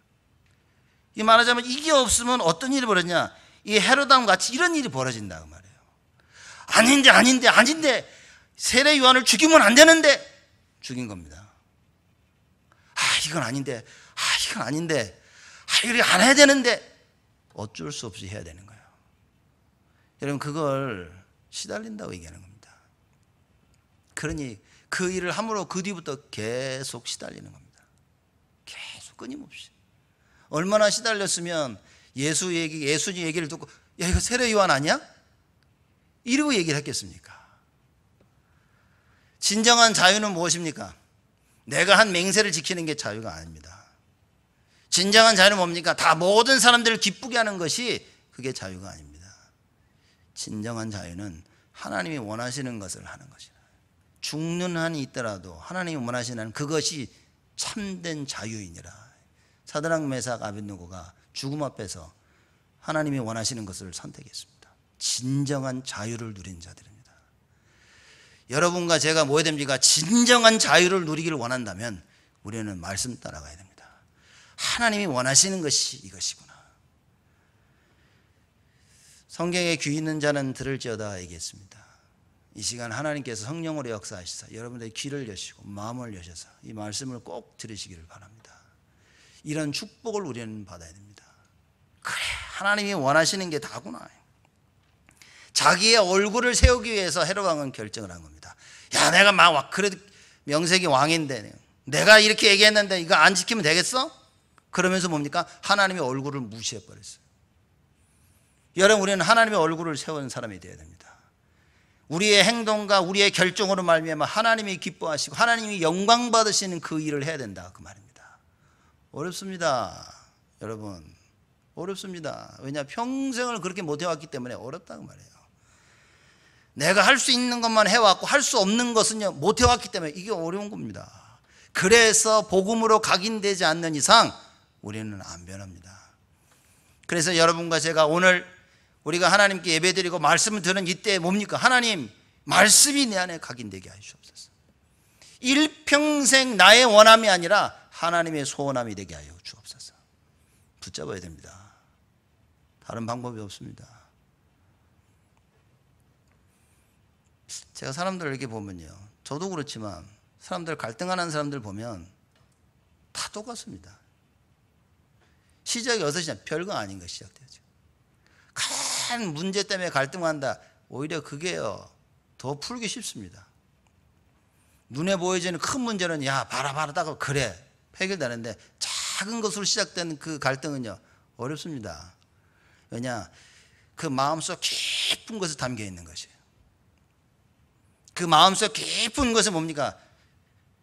이 말하자면 이게 없으면 어떤 일이 벌어지냐? 이 헤롯왕 같이 이런 일이 벌어진다 그 말이에요. 아닌데 세례 요한을 죽이면 안 되는데 죽인 겁니다. 이건 아닌데 이걸 안 해야 되는데 어쩔 수 없이 해야 되는 거예요. 여러분, 그걸 시달린다고 얘기하는 겁니다. 그러니 그 일을 함으로 그 뒤부터 계속 시달리는 겁니다. 계속 끊임없이. 얼마나 시달렸으면 예수 얘기를 듣고 야, 이거 세례 요한 아니야? 이러고 얘기를 했겠습니까? 진정한 자유는 무엇입니까? 내가 한 맹세를 지키는 게 자유가 아닙니다. 진정한 자유는 뭡니까? 다 모든 사람들을 기쁘게 하는 것이 그게 자유가 아닙니다. 진정한 자유는 하나님이 원하시는 것을 하는 것이다. 죽는 한이 있더라도 하나님이 원하시는 그것이 참된 자유이니라. 사드락 메삭 아벳느고가 죽음 앞에서 하나님이 원하시는 것을 선택했습니다. 진정한 자유를 누린 자들입니다. 여러분과 제가 뭐 해야 됩니까? 진정한 자유를 누리기를 원한다면 우리는 말씀 따라가야 됩니다. 하나님이 원하시는 것이 이것이구나. 성경에 귀 있는 자는 들을지어다 얘기했습니다. 이 시간 하나님께서 성령으로 역사하시사 여러분들의 귀를 여시고 마음을 여셔서 이 말씀을 꼭 들으시기를 바랍니다. 이런 축복을 우리는 받아야 됩니다. 그래, 하나님이 원하시는 게 다구나. 자기의 얼굴을 세우기 위해서 헤롯 왕은 결정을 한 겁니다. 야, 내가 그래도 명색이 왕인데 내가 이렇게 얘기했는데 이거 안 지키면 되겠어? 그러면서 뭡니까? 하나님의 얼굴을 무시해버렸어요. 여러분, 우리는 하나님의 얼굴을 세우는 사람이 되어야 됩니다. 우리의 행동과 우리의 결정으로 말미암아 하나님이 기뻐하시고 하나님이 영광 받으시는 그 일을 해야 된다, 그 말입니다. 어렵습니다, 여러분. 어렵습니다. 왜냐? 평생을 그렇게 못 해왔기 때문에 어렵다고 말해요. 내가 할 수 있는 것만 해왔고 할 수 없는 것은요 못 해왔기 때문에 이게 어려운 겁니다. 그래서 복음으로 각인되지 않는 이상 우리는 안 변합니다. 그래서 여러분과 제가 오늘 우리가 하나님께 예배드리고 말씀을 들은 이때 뭡니까? 하나님, 말씀이 내 안에 각인되게 하시옵소서. 일평생 나의 원함이 아니라 하나님의 소원함이 되게 하여 주옵소서. 붙잡아야 됩니다. 다른 방법이 없습니다. 제가 사람들 이렇게 보면요, 저도 그렇지만 사람들 갈등하는 사람들 보면 다 똑같습니다. 시작이 어떠시냐? 별거 아닌 거 시작되죠. 큰 문제 때문에 갈등한다. 오히려 그게요 더 풀기 쉽습니다. 눈에 보여지는 큰 문제는 야 봐라 딱 그래 해결되는데, 작은 것으로 시작된 그 갈등은요 어렵습니다. 왜냐? 그 마음속 깊은 것에 담겨 있는 것이에요. 그 마음속 깊은 것은 뭡니까?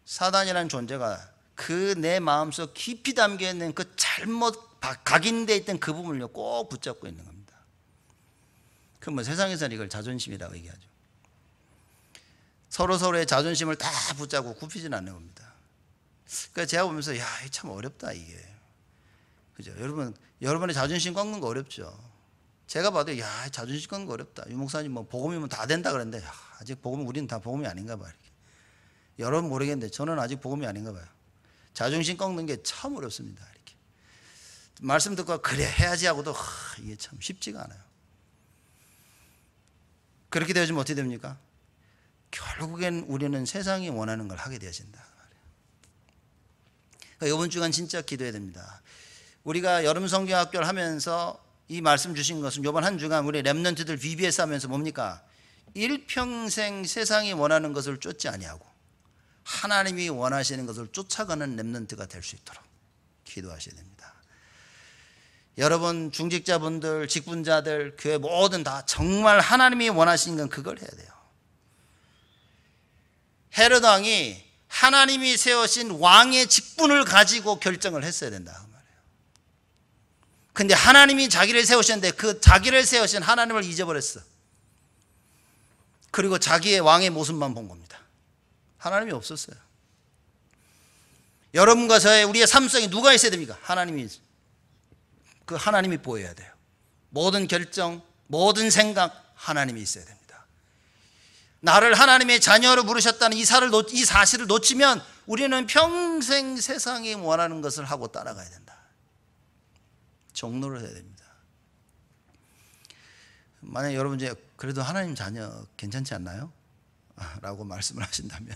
사단이라는 존재가 그 내 마음속 깊이 담겨 있는 그 잘못 각인되어 있던 그 부분을 꼭 붙잡고 있는 겁니다. 그 뭐 세상에서는 이걸 자존심이라고 얘기하죠. 서로의 자존심을 다 붙잡고 굽히지는 않는 겁니다. 그러니까 제가 보면서 야, 참 어렵다 이게. 그죠? 여러분의 자존심 꺾는 거 어렵죠. 제가 봐도 야, 자존심 꺾는 거 어렵다. 유 목사님 뭐 복음이면 다 된다 그랬는데 야, 아직 복음, 우리는 다 복음이 아닌가 봐요. 이렇게. 여러분 모르겠는데 저는 아직 복음이 아닌가 봐요. 자존심 꺾는 게 참 어렵습니다. 이렇게 말씀 듣고 그래 해야지 하고도 이게 참 쉽지가 않아요. 그렇게 되어지면 어떻게 됩니까? 결국엔 우리는 세상이 원하는 걸 하게 되어진다. 그러니까 이번 주간 진짜 기도해야 됩니다. 우리가 여름 성경학교를 하면서 이 말씀 주신 것은 이번 한 주간 우리 렘넌트들 VBS 하면서 뭡니까? 일평생 세상이 원하는 것을 쫓지 아니하고 하나님이 원하시는 것을 쫓아가는 렘넌트가 될 수 있도록 기도하셔야 됩니다. 여러분 중직자분들, 직분자들, 교회 모든 다 정말 하나님이 원하시는 건 그걸 해야 돼요. 헤롯 왕이 하나님이 세우신 왕의 직분을 가지고 결정을 했어야 된다 그 말이에요. 근데 하나님이 자기를 세우셨는데 그 자기를 세우신 하나님을 잊어버렸어. 그리고 자기의 왕의 모습만 본 겁니다. 하나님이 없었어요. 여러분과 저의 우리의 삶 속에 누가 있어야 됩니까? 하나님이 보여야 돼요. 모든 결정, 모든 생각 하나님이 있어야 됩니다. 나를 하나님의 자녀로 부르셨다는 이 사실을 놓치면 우리는 평생 세상이 원하는 것을 하고 따라가야 된다. 종로를 해야 됩니다. 만약 여러분 이제 그래도 하나님 자녀 괜찮지 않나요? 라고 말씀을 하신다면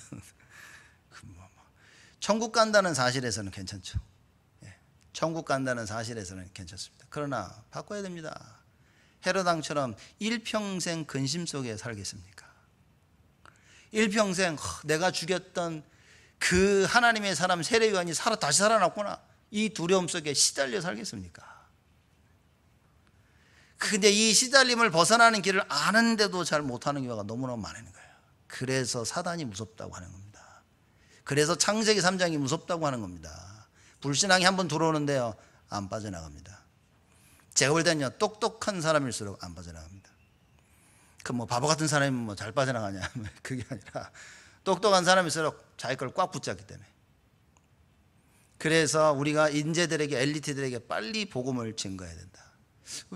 천국 간다는 사실에서는 괜찮죠. 천국 간다는 사실에서는 괜찮습니다. 그러나 바꿔야 됩니다. 헤롯 왕처럼 일평생 근심 속에 살겠습니까? 일평생 내가 죽였던 그 하나님의 사람 세례 요한이 다시 살아났구나, 이 두려움 속에 시달려 살겠습니까? 근데 이 시달림을 벗어나는 길을 아는데도 잘 못하는 경우가 너무너무 많은 거예요. 그래서 사단이 무섭다고 하는 겁니다. 그래서 창세기 3장이 무섭다고 하는 겁니다. 불신앙이 한번 들어오는데요 안 빠져나갑니다. 제가 볼 때는요 똑똑한 사람일수록 안 빠져나갑니다. 그 뭐 바보 같은 사람이면 뭐 잘 빠져나가냐 그게 아니라 똑똑한 사람일수록 자기 걸 꽉 붙잡기 때문에. 그래서 우리가 인재들에게, 엘리트들에게 빨리 복음을 증거해야 된다.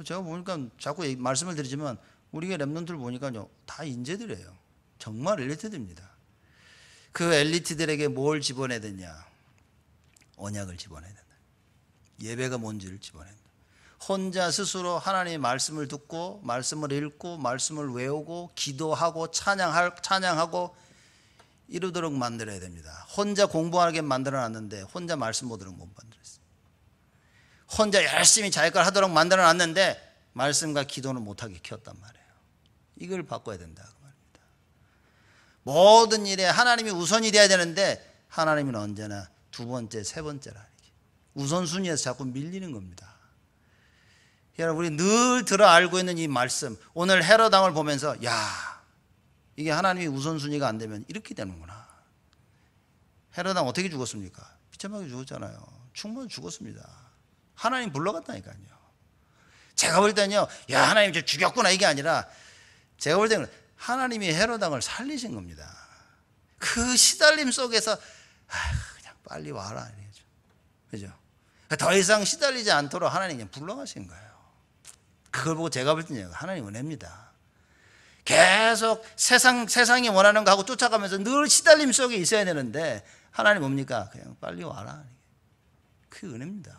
제가 보니까 자꾸 말씀을 드리지만 우리가 렘넌트를 보니까요 다 인재들이에요. 정말 엘리트들입니다. 그 엘리트들에게 뭘 집어내야 되냐? 언약을 집어내야 된다. 예배가 뭔지를 집어내야 된다. 혼자 스스로 하나님의 말씀을 듣고 말씀을 읽고 말씀을 외우고 기도하고 찬양하고 이루도록 만들어야 됩니다. 혼자 공부하게 만들어놨는데 혼자 말씀 보도록 못 만들었어요. 혼자 열심히 자기 걸 하도록 만들어놨는데 말씀과 기도는 못하게 키웠단 말이에요. 이걸 바꿔야 된다 그 말입니다. 모든 일에 하나님이 우선이 돼야 되는데 하나님은 언제나 두 번째, 세 번째라. 우선순위에서 자꾸 밀리는 겁니다. 여러분, 우리 늘 들어 알고 있는 이 말씀, 오늘 헤롯 왕을 보면서 야, 이게 하나님이 우선순위가 안 되면 이렇게 되는구나. 헤롯 왕 어떻게 죽었습니까? 비참하게 죽었잖아요. 충분히 죽었습니다. 하나님 불러갔다니까요. 제가 볼 때는요, 야, 하나님 저 죽였구나 이게 아니라, 제가 볼 때는 하나님이 헤롯 왕을 살리신 겁니다. 그 시달림 속에서 그냥 빨리 와라 이거죠. 그죠? 더 이상 시달리지 않도록 하나님 그냥 불러가신 거예요. 그걸 보고 제가 볼 때는 하나님 은혜입니다. 계속 세상이 원하는 거 하고 쫓아가면서 늘 시달림 속에 있어야 되는데, 하나님 뭡니까? 그냥 빨리 와라. 그 은혜입니다.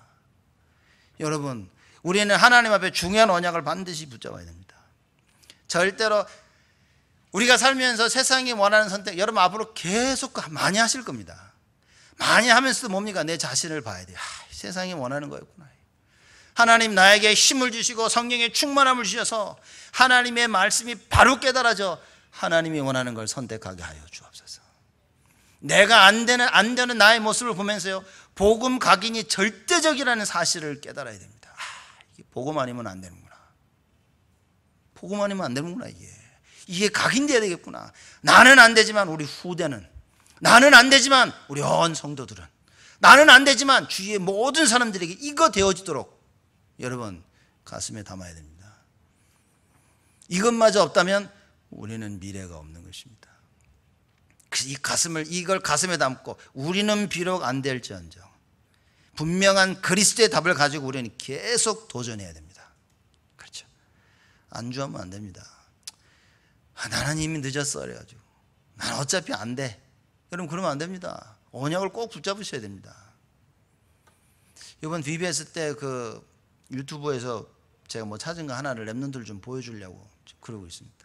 여러분, 우리는 하나님 앞에 중요한 언약을 반드시 붙잡아야 됩니다. 절대로 우리가 살면서 세상이 원하는 선택, 여러분 앞으로 계속 많이 하실 겁니다. 많이 하면서도 뭡니까? 내 자신을 봐야 돼요. 세상이 원하는 거였구나. 하나님 나에게 힘을 주시고 성령의 충만함을 주셔서 하나님의 말씀이 바로 깨달아져 하나님이 원하는 걸 선택하게 하여 주옵소서. 내가 안 되는 나의 모습을 보면서요, 복음 각인이 절대적이라는 사실을 깨달아야 됩니다. 이게 복음 아니면 안 되는구나. 복음 아니면 안 되는구나. 이게 각인돼야 되겠구나. 나는 안 되지만 우리 후대는, 나는 안 되지만 우리 온 성도들은, 나는 안 되지만 주위의 모든 사람들에게 이거 되어지도록 여러분 가슴에 담아야 됩니다. 이것마저 없다면 우리는 미래가 없는 것입니다. 이걸 가슴에 담고 우리는 비록 안 될지언정 분명한 그리스도의 답을 가지고 우리는 계속 도전해야 됩니다. 그렇죠? 안주하면 안 됩니다. 나는 이미 늦었어 그래가지고 난 어차피 안 돼. 여러분 그러면 안 됩니다. 언약을 꼭 붙잡으셔야 됩니다. 이번 VBS 때 그 유튜브에서 제가 뭐 찾은 거 하나를 랩런트를 좀 보여주려고 그러고 있습니다.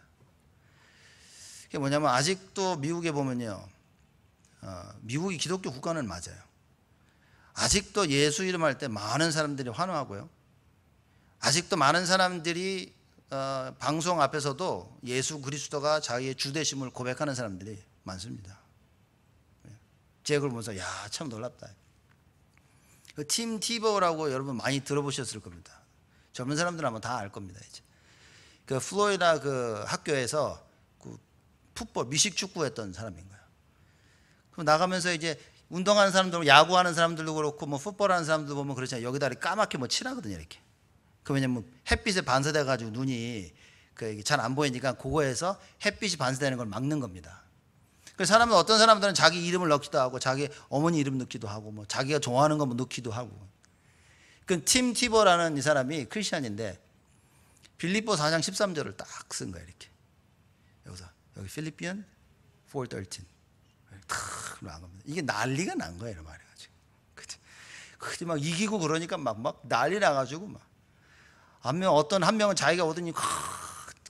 그게 뭐냐면 아직도 미국에 보면요, 미국이 기독교 국가는 맞아요. 아직도 예수 이름 할 때 많은 사람들이 환호하고요. 아직도 많은 사람들이 방송 앞에서도 예수 그리스도가 자기의 주되심을 고백하는 사람들이 많습니다. 제가 그걸 보면서 야, 참 놀랍다. 그 팀 티버라고 여러분 많이 들어보셨을 겁니다. 젊은 사람들은 아마 다 알 겁니다. 이제 그 플로리다 그 학교에서 그 풋볼 미식 축구 했던 사람인 거예요. 그럼 나가면서 이제 운동하는 사람들, 야구하는 사람들도 그렇고 뭐 풋볼하는 사람들도 보면 그렇잖아요. 여기다 까맣게 뭐 칠하거든요, 이렇게. 그 왜냐면 햇빛에 반사돼 가지고 눈이 잘 안 보이니까 그거에서 햇빛이 반사되는 걸 막는 겁니다. 그래서 어떤 사람들은 자기 이름을 넣기도 하고 자기 어머니 이름 넣기도 하고 뭐 자기가 좋아하는 거 뭐 넣기도 하고. 그 팀 티버라는 이 사람이 크리스찬인데 빌립보 4장 13절을 딱 쓴 거예요. 이렇게 여기 필리피언 4:13 탁 나간 겁니다. 이게 난리가 난 거예요, 말해가지고. 그때 막 이기고 그러니까 막 난리 나가지고 막 어떤 한 명은 자기가 오더니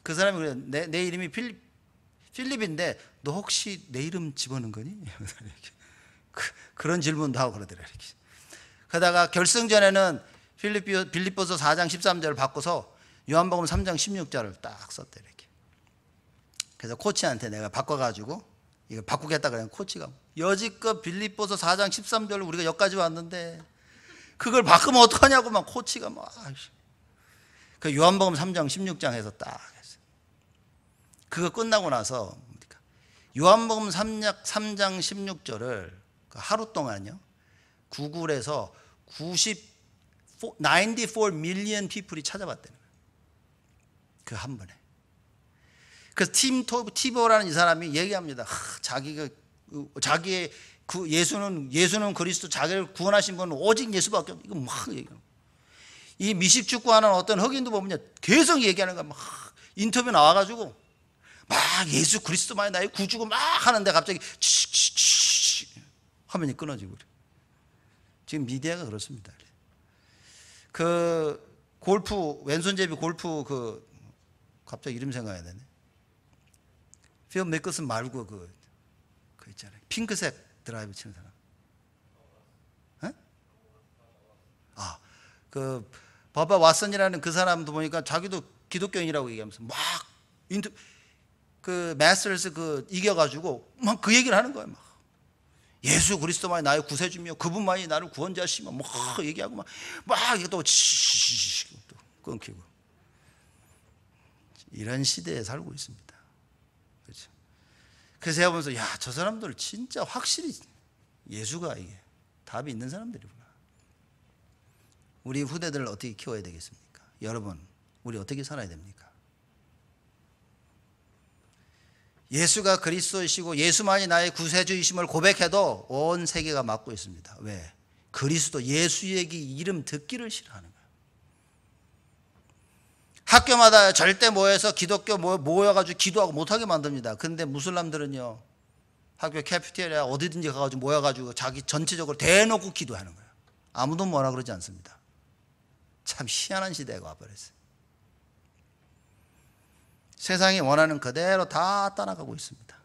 그 사람이 그래, 내 이름이 필립인데 너 혹시 내 이름 집어넣은 거니? 그런 질문도 하고 그러더라. 이렇게. 그러다가 결승전에는 빌립보서 4장 13절을 바꿔서 요한복음 3장 16절을 딱 썼대. 이렇게. 그래서 코치한테 내가 바꿔가지고 이거 바꾸겠다 그러면 코치가 여지껏 빌립보서 4장 13절을 우리가 여기까지 왔는데 그걸 바꾸면 어떡하냐고 막 코치가 막. 그 요한복음 3장 16장 해서 딱 했어요. 그거 끝나고 나서 요한복음 3장 16절을 하루 동안요 구글에서 94 밀리언 피플이 찾아봤다는 거예요. 그 한 번에. 그래서 팀 티버라는 이 사람이 얘기합니다. 자기의 예수는 그리스도, 자기를 구원하신 분은 오직 예수밖에 없다. 이거 막 얘기합니다. 이 미식축구하는 어떤 흑인도 보면요 계속 얘기하는 거야. 막 인터뷰 나와가지고 막 예수 그리스도만이 나의 구주고 막 하는데 갑자기 화면이 끊어지고 그래. 지금 미디어가 그렇습니다. 그 골프 왼손잡이 골프 갑자기 이름 생각해야 되네. 필 미클슨 말고 그 있잖아요. 핑크색 드라이브 치는 사람. 그 버바 왓슨이라는 그 사람도 보니까 자기도 기독교인이라고 얘기하면서 막 그 마스터스 이겨가지고 막 그 얘기를 하는 거예요. 막 예수 그리스도만이 나의 구세주며 그분만이 나를 구원자시며 뭐 얘기하고 막 이게 또 끊기고 이런 시대에 살고 있습니다. 그렇죠? 그래서 제가 보면서 야, 저 사람들 진짜 확실히 예수가 이게 답이 있는 사람들이구나. 우리 후대들을 어떻게 키워야 되겠습니까? 여러분, 우리 어떻게 살아야 됩니까? 예수가 그리스도이시고 예수만이 나의 구세주이심을 고백해도 온 세계가 막고 있습니다. 왜? 그리스도 예수 얘기 이름 듣기를 싫어하는 거예요. 학교마다 절대 모여서 기독교 모여가지고 기도하고 못하게 만듭니다. 그런데 무슬람들은요, 학교 캐피테리아 어디든지 가가지고 모여가지고 자기 전체적으로 대놓고 기도하는 거예요. 아무도 뭐라 그러지 않습니다. 참 희한한 시대가 와버렸어요. 세상이 원하는 그대로 다 따라가고 있습니다.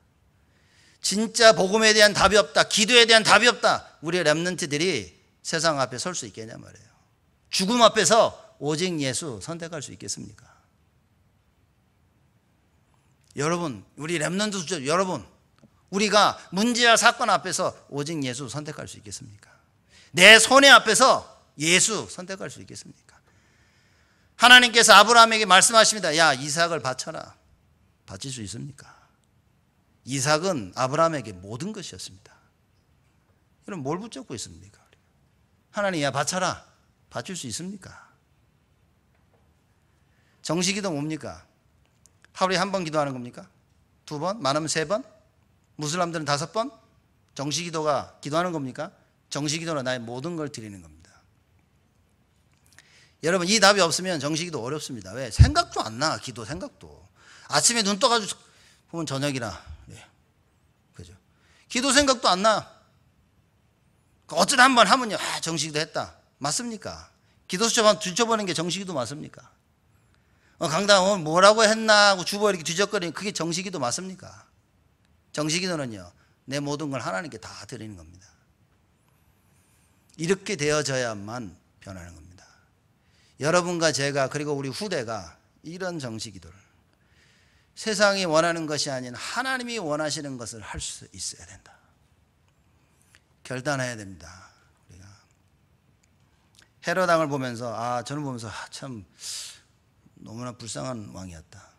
진짜 복음에 대한 답이 없다, 기도에 대한 답이 없다, 우리 랩런트들이 세상 앞에 설 수 있겠냐 말이에요. 죽음 앞에서 오직 예수 선택할 수 있겠습니까? 여러분, 우리 랩런트 여러분, 우리가 문제와 사건 앞에서 오직 예수 선택할 수 있겠습니까? 내 손해 앞에서 예수 선택할 수 있겠습니까? 하나님께서 아브라함에게 말씀하십니다. 야, 이삭을 바쳐라. 바칠 수 있습니까? 이삭은 아브라함에게 모든 것이었습니다. 여러분, 뭘 붙잡고 있습니까? 하나님, 야, 바쳐라. 바칠 수 있습니까? 정식기도 뭡니까? 하루에 한 번 기도하는 겁니까? 2번? 많으면 3번? 무슬람들은 5번? 정식기도가 기도하는 겁니까? 정식기도는 나의 모든 걸 드리는 겁니다. 여러분, 이 답이 없으면 정식기도 어렵습니다. 왜? 생각도 안 나. 기도 생각도. 아침에 눈 떠가지고 보면 저녁이라. 예. 그죠? 기도 생각도 안 나. 어쩌다 한번 하면요, 정식기도 했다. 맞습니까? 기도 수첩 한번 뒤져보는 게 정식기도 맞습니까? 강당 오늘 뭐라고 했나 하고 주보 이렇게 뒤적거리는 그게 정식기도 맞습니까? 정식기도는요, 내 모든 걸 하나님께 다 드리는 겁니다. 이렇게 되어져야만 변하는 겁니다. 여러분과 제가 그리고 우리 후대가 이런 정식기도를 세상이 원하는 것이 아닌 하나님이 원하시는 것을 할 수 있어야 된다. 결단해야 됩니다. 우리가 헤롯 왕을 보면서 저는 보면서 참 너무나 불쌍한 왕이었다.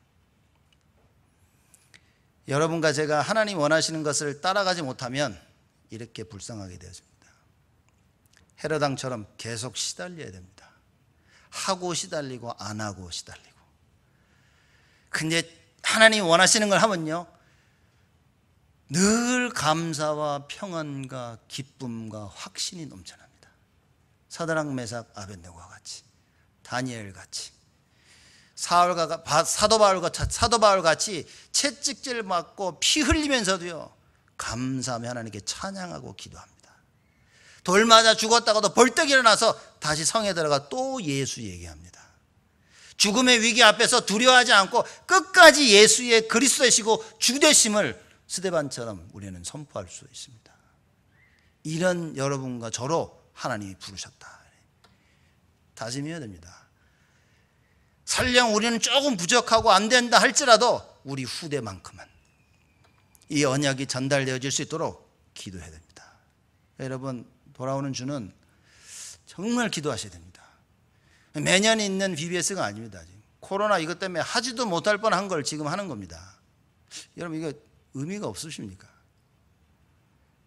여러분과 제가 하나님 원하시는 것을 따라가지 못하면 이렇게 불쌍하게 되어집니다. 헤롯 왕처럼 계속 시달려야 됩니다. 하고 시달리고 안 하고 시달리고. 근데 하나님 원하시는 걸 하면요, 늘 감사와 평안과 기쁨과 확신이 넘쳐납니다. 사드락 메삭 아벳네고와 같이, 다니엘 같이, 사도 바울 같이 채찍질 맞고 피 흘리면서도요, 감사하며 하나님께 찬양하고 기도합니다. 돌 맞아 죽었다가도 벌떡 일어나서 다시 성에 들어가 또 예수 얘기합니다. 죽음의 위기 앞에서 두려워하지 않고 끝까지 예수의 그리스도이시고 주 되심을 스데반처럼 우리는 선포할 수 있습니다. 이런 여러분과 저로 하나님이 부르셨다. 다짐해야 됩니다. 설령 우리는 조금 부족하고 안 된다 할지라도 우리 후대만큼은 이 언약이 전달되어질 수 있도록 기도해야 됩니다. 여러분, 돌아오는 주는 정말 기도하셔야 됩니다. 매년 있는 VBS가 아닙니다. 지금 코로나 이것 때문에 하지도 못할 뻔한 걸 지금 하는 겁니다. 여러분, 이거 의미가 없으십니까?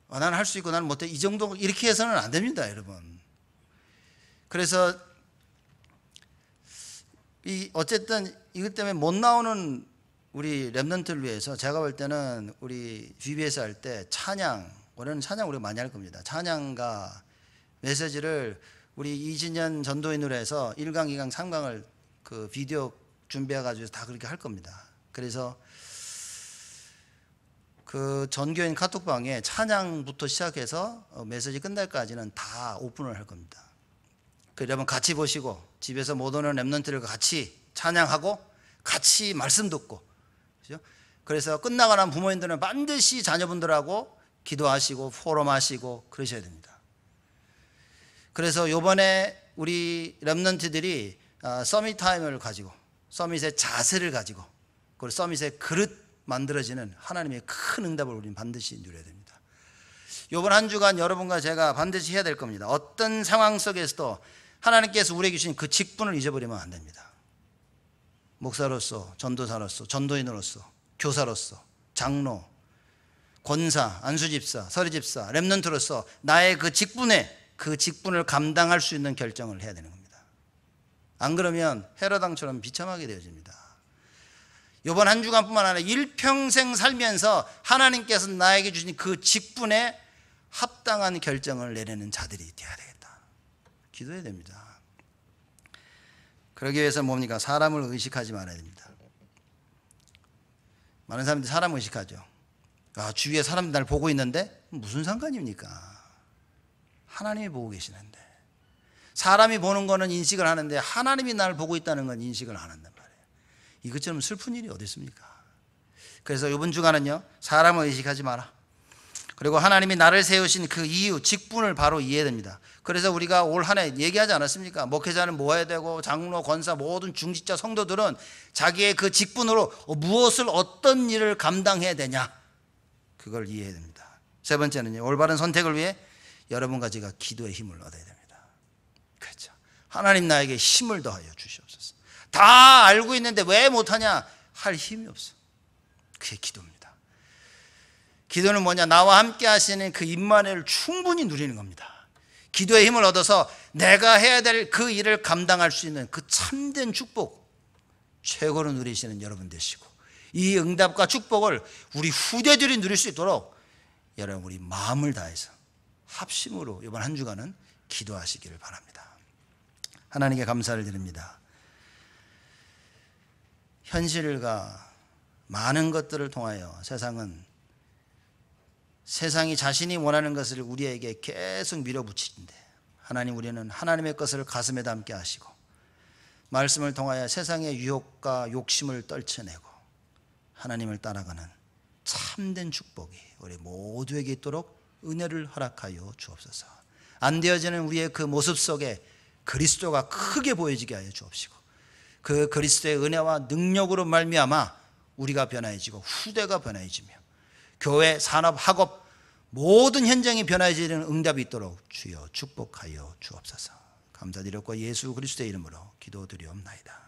나는 할 수 있고 나는 못해, 이 정도 이렇게 해서는 안 됩니다, 여러분. 그래서 어쨌든 이것 때문에 못 나오는 우리 랩런트를 위해서 제가 볼 때는 우리 VBS 할 때 올해는 찬양 우리가 많이 할 겁니다. 찬양과 메시지를 우리 이진현 전도인으로 해서 1강, 2강, 3강을 그 비디오 준비해가지고 다 그렇게 할 겁니다. 그래서 그 전교인 카톡방에 찬양부터 시작해서 메시지 끝날까지는 다 오픈을 할 겁니다. 여러분 같이 보시고 집에서 못 오는 랩런트들과 같이 찬양하고 같이 말씀 듣고, 그렇죠? 그래서 끝나고 난 부모님들은 반드시 자녀분들하고 기도하시고 포럼하시고 그러셔야 됩니다. 그래서 이번에 우리 랩런트들이 서밋 타임을 가지고 서밋의 자세를 가지고 그리고 서밋의 그릇 만들어지는 하나님의 큰 응답을 우리는 반드시 누려야 됩니다. 이번 한 주간 여러분과 제가 반드시 해야 될 겁니다. 어떤 상황 속에서도 하나님께서 우리에게 주신 그 직분을 잊어버리면 안 됩니다. 목사로서, 전도사로서, 전도인으로서, 교사로서, 장로, 권사, 안수집사, 서리집사, 렘넌트로서 나의 그 직분을 감당할 수 있는 결정을 해야 되는 겁니다. 안 그러면 헤롯왕처럼 비참하게 되어집니다. 이번 한 주간뿐만 아니라 일평생 살면서 하나님께서 나에게 주신 그 직분에 합당한 결정을 내리는 자들이 되어야 되겠다. 기도해야 됩니다. 그러기 위해서 뭡니까? 사람을 의식하지 말아야 됩니다. 많은 사람들이 사람을 의식하죠. 주위에 사람들이 날 보고 있는데 무슨 상관입니까? 하나님이 보고 계시는데. 사람이 보는 거는 인식을 하는데 하나님이 나를 보고 있다는 건 인식을 안 한단 말이에요. 이것처럼 슬픈 일이 어디 있습니까? 그래서 이번 주간은요, 사람을 의식하지 마라. 그리고 하나님이 나를 세우신 그 이유, 직분을 바로 이해해야 됩니다. 그래서 우리가 올 한 해 얘기하지 않았습니까? 목회자는 뭐 해야 되고, 장로, 권사, 모든 중직자 성도들은 자기의 그 직분으로 무엇을, 어떤 일을 감당해야 되냐, 그걸 이해해야 됩니다. 세 번째는요, 올바른 선택을 위해 여러분과 제가 기도의 힘을 얻어야 됩니다. 그렇죠. 하나님 나에게 힘을 더하여 주시옵소서. 다 알고 있는데 왜 못하냐? 할 힘이 없어. 그게 기도입니다. 기도는 뭐냐? 나와 함께 하시는 그 임마누엘을 충분히 누리는 겁니다. 기도의 힘을 얻어서 내가 해야 될 그 일을 감당할 수 있는 그 참된 축복, 최고로 누리시는 여러분 되시고, 이 응답과 축복을 우리 후대들이 누릴 수 있도록 여러분 우리 마음을 다해서 합심으로 이번 한 주간은 기도하시기를 바랍니다. 하나님께 감사를 드립니다. 현실과 많은 것들을 통하여 세상이 자신이 원하는 것을 우리에게 계속 밀어붙이는데, 하나님, 우리는 하나님의 것을 가슴에 담게 하시고 말씀을 통하여 세상의 유혹과 욕심을 떨쳐내고 하나님을 따라가는 참된 축복이 우리 모두에게 있도록 은혜를 허락하여 주옵소서. 안 되어지는 우리의 그 모습 속에 그리스도가 크게 보여지게 하여 주옵시고, 그 그리스도의 은혜와 능력으로 말미암아 우리가 변화해지고 후대가 변화해지며 교회, 산업, 학업 모든 현장이 변화해지는 응답이 있도록 주여 축복하여 주옵소서. 감사드렸고 예수 그리스도의 이름으로 기도드리옵나이다.